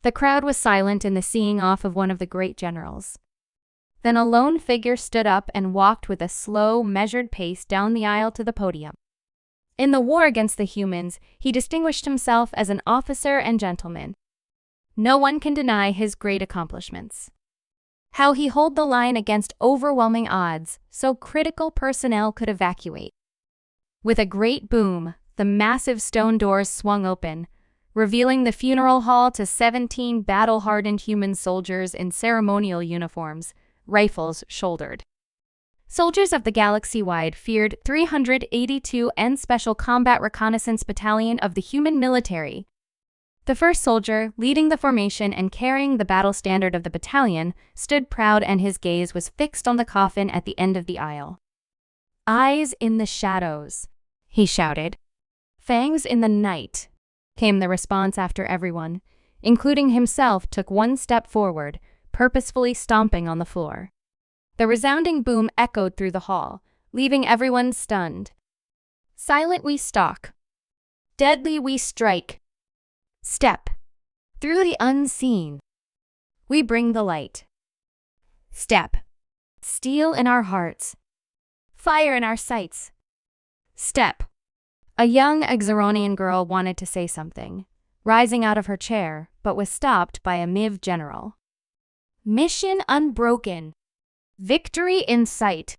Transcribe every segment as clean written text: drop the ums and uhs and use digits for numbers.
The crowd was silent in the seeing off of one of the great generals. Then a lone figure stood up and walked with a slow, measured pace down the aisle to the podium. In the war against the humans, he distinguished himself as an officer and gentleman. No one can deny his great accomplishments. How he held the line against overwhelming odds so critical personnel could evacuate. With a great boom, the massive stone doors swung open, revealing the funeral hall to 17 battle-hardened human soldiers in ceremonial uniforms, rifles shouldered. Soldiers of the galaxy-wide feared 382 N Special Combat Reconnaissance Battalion of the Human Military. The first soldier, leading the formation and carrying the battle standard of the battalion, stood proud and his gaze was fixed on the coffin at the end of the aisle. "Eyes in the shadows," he shouted. "Fangs in the night," came the response after everyone, including himself, took one step forward, purposefully stomping on the floor. The resounding boom echoed through the hall, leaving everyone stunned. "Silent we stalk. Deadly we strike. Step. Through the unseen. We bring the light. Step. Steel in our hearts. Fire in our sights. Step." A young Exaronian girl wanted to say something, rising out of her chair, but was stopped by a MIV general. "Mission unbroken. Victory in sight.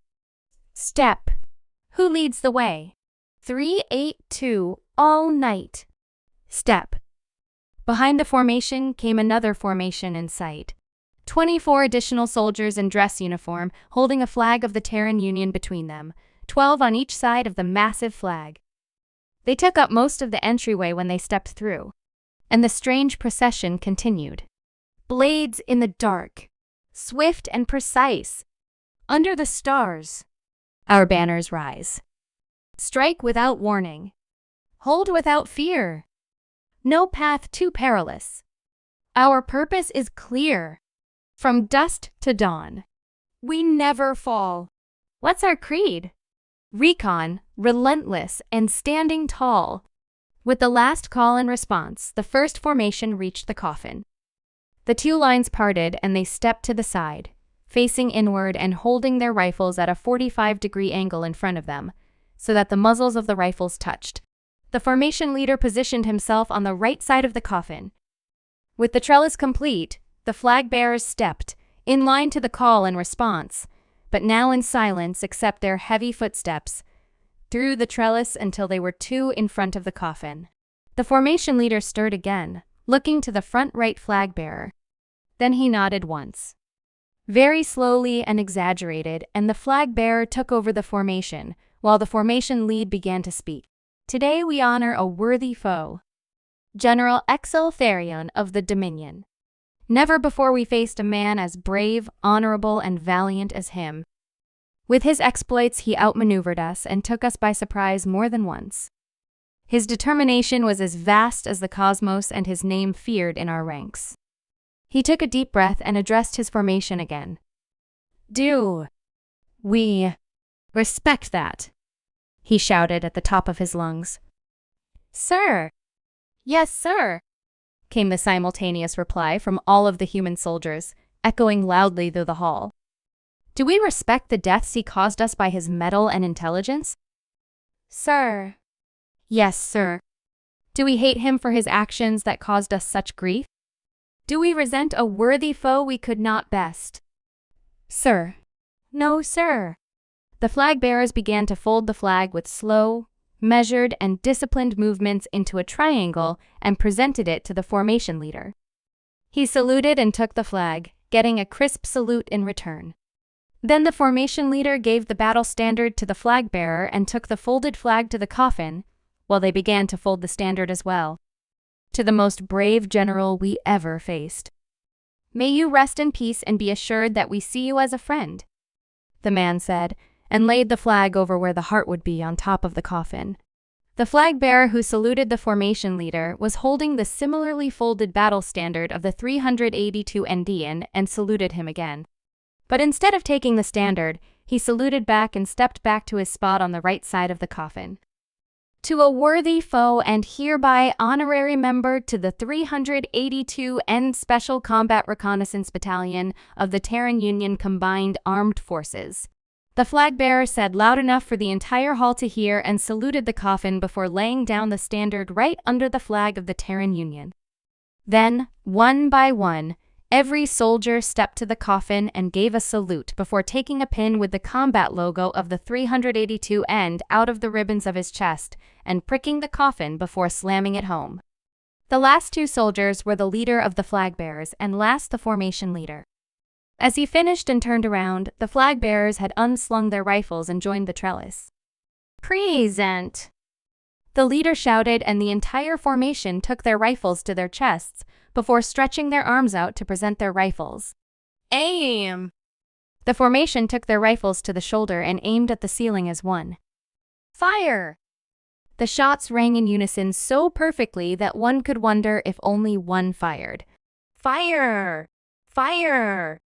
Step. Who leads the way? 382 all night. Step." Behind the formation came another formation in sight. 24 additional soldiers in dress uniform, holding a flag of the Terran Union between them, 12 on each side of the massive flag. They took up most of the entryway when they stepped through, and the strange procession continued. Blades in the dark, swift and precise. Under the stars, our banners rise. Strike without warning. Hold without fear. No path too perilous. Our purpose is clear. From dusk to dawn, we never fall. What's our creed? Recon, relentless, and standing tall. With the last call and response, the first formation reached the coffin. The two lines parted and they stepped to the side, facing inward and holding their rifles at a 45-degree angle in front of them, so that the muzzles of the rifles touched. The formation leader positioned himself on the right side of the coffin. With the trellis complete, the flag bearers stepped, in line to the call and response, but now in silence except their heavy footsteps, through the trellis until they were two in front of the coffin. The formation leader stirred again, looking to the front right flag bearer. Then he nodded once. Very slowly and exaggerated, and the flag bearer took over the formation, while the formation lead began to speak. "Today we honor a worthy foe, General Exel Therion of the Dominion. Never before we faced a man as brave, honorable, and valiant as him. With his exploits he outmaneuvered us and took us by surprise more than once. His determination was as vast as the cosmos and his name feared in our ranks." He took a deep breath and addressed his formation again. "Do we respect that?" he shouted at the top of his lungs. "Sir." "Yes, sir," came the simultaneous reply from all of the human soldiers, echoing loudly through the hall. "Do we respect the deaths he caused us by his mettle and intelligence?" "Sir." "Yes, sir." "Do we hate him for his actions that caused us such grief? Do we resent a worthy foe we could not best?" "Sir." "No, sir." The flag bearers began to fold the flag with slow, measured, and disciplined movements into a triangle and presented it to the formation leader. He saluted and took the flag, getting a crisp salute in return. Then the formation leader gave the battle standard to the flag bearer and took the folded flag to the coffin, while they began to fold the standard as well. "To the most brave general we ever faced. May you rest in peace and be assured that we see you as a friend," the man said, and laid the flag over where the heart would be on top of the coffin. The flag bearer who saluted the formation leader was holding the similarly folded battle standard of the 382 Endian and saluted him again. But instead of taking the standard, he saluted back and stepped back to his spot on the right side of the coffin. To a worthy foe and hereby honorary member to the 382nd Special Combat Reconnaissance Battalion of the Terran Union Combined Armed Forces. The flag bearer said loud enough for the entire hall to hear and saluted the coffin before laying down the standard right under the flag of the Terran Union. Then, one by one, every soldier stepped to the coffin and gave a salute before taking a pin with the combat logo of the 382 end out of the ribbons of his chest and pricking the coffin before slamming it home. The last two soldiers were the leader of the flag bearers and last the formation leader. As he finished and turned around, the flag bearers had unslung their rifles and joined the trellis. "Present!" the leader shouted, and the entire formation took their rifles to their chests before stretching their arms out to present their rifles. "Aim!" The formation took their rifles to the shoulder and aimed at the ceiling as one. "Fire!" The shots rang in unison so perfectly that one could wonder if only one fired. "Fire! Fire!"